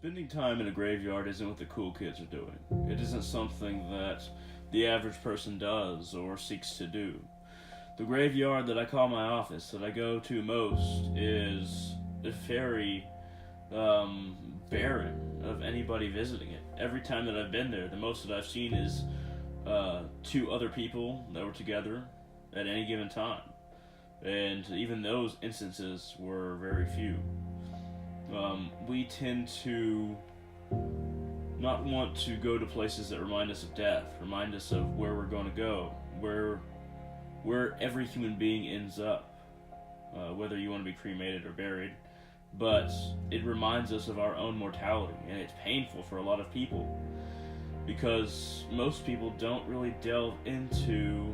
Spending time in a graveyard isn't what the cool kids are doing. It isn't something that the average person does or seeks to do. The graveyard that I call my office, that I go to most, is very barren of anybody visiting it. Every time that I've been there, the most that I've seen is two other people that were together at any given time. And even those instances were very few. We tend to not want to go to places that remind us of death, remind us of where we're going to go, where every human being ends up, whether you want to be cremated or buried. But it reminds us of our own mortality, and it's painful for a lot of people because most people don't really delve into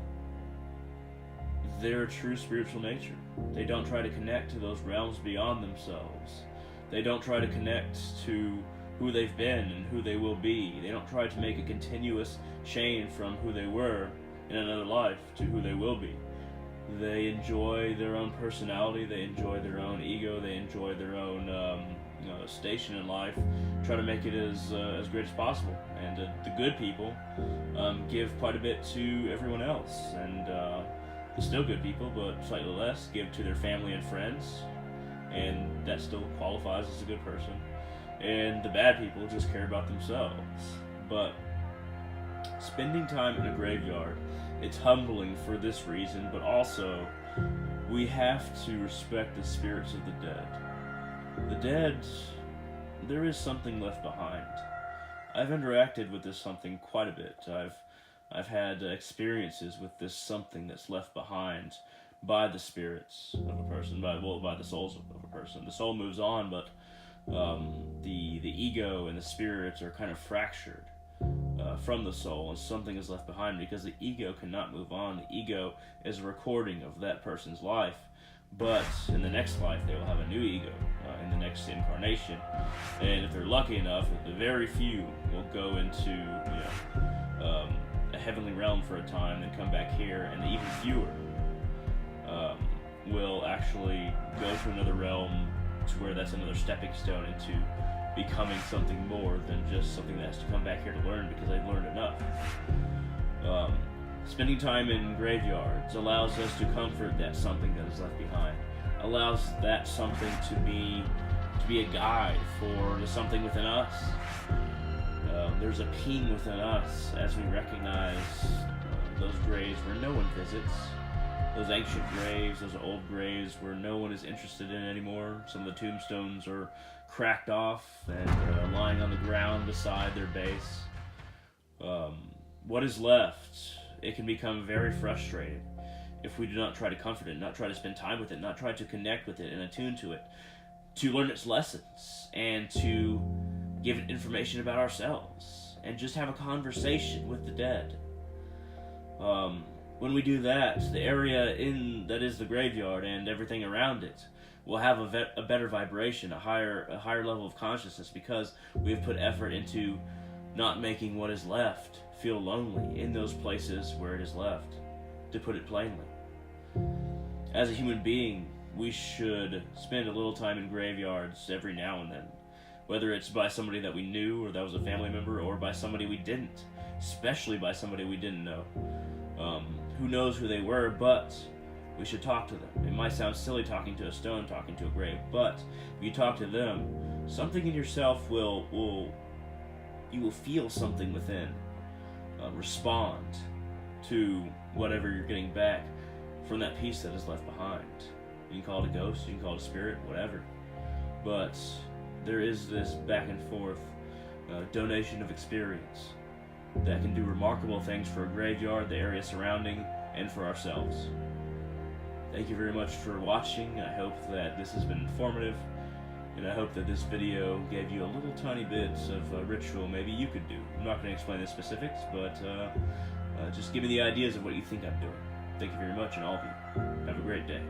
their true spiritual nature. They don't try to connect to those realms beyond themselves. They don't try to connect to who they've been and who they will be. They don't try to make a continuous chain from who they were in another life to who they will be. They enjoy their own personality, they enjoy their own ego, they enjoy their own station in life, try to make it as great as possible. And the good people give quite a bit to everyone else, and the still good people, but slightly less, give to their family and friends, and that still qualifies as a good person. And the bad people just care about themselves. But spending time in a graveyard, it's humbling for this reason, but also we have to respect the spirits of the dead. The dead, there is something left behind. I've interacted with this something quite a bit. I've had experiences with this something that's left behind by the spirits of a person, by the souls of a person. The soul moves on, but the ego and the spirits are kind of fractured from the soul, and something is left behind because the ego cannot move on. The ego is a recording of that person's life, but in the next life they will have a new ego in the next incarnation, and if they're lucky enough, the very few will go into a heavenly realm for a time, then come back here, and the even fewer will actually go to another realm to where that's another stepping stone into becoming something more than just something that has to come back here to learn because they've learned enough. Spending time in graveyards allows us to comfort that something that is left behind, allows that something to be a guide for the something within us. There's a ping within us as we recognize those graves where no one visits, those ancient graves, those old graves where no one is interested in anymore. Some of the tombstones are cracked off and lying on the ground beside their base. What is left, it can become very frustrating if we do not try to comfort it, not try to spend time with it, not try to connect with it and attune to it, to learn its lessons, and to give it information about ourselves, and just have a conversation with the dead. When we do that, the area that is the graveyard and everything around it will have a better vibration, a higher level of consciousness, because we have put effort into not making what is left feel lonely in those places where it is left, to put it plainly. As a human being, we should spend a little time in graveyards every now and then, whether it's by somebody that we knew or that was a family member, or by somebody we didn't, especially by somebody we didn't know. Who knows who they were, but we should talk to them. It might sound silly talking to a stone, talking to a grave, but if you talk to them, something in yourself you will feel something within respond to whatever you're getting back from that piece that is left behind. You can call it a ghost, you can call it a spirit, whatever. But there is this back and forth donation of experience that can do remarkable things for a graveyard, the area surrounding, and for ourselves. Thank you very much for watching. I hope that this has been informative, and I hope that this video gave you a little tiny bits of a ritual maybe you could do. I'm not going to explain the specifics, but just give me the ideas of what you think I'm doing. Thank you very much, and all of you. Have a great day.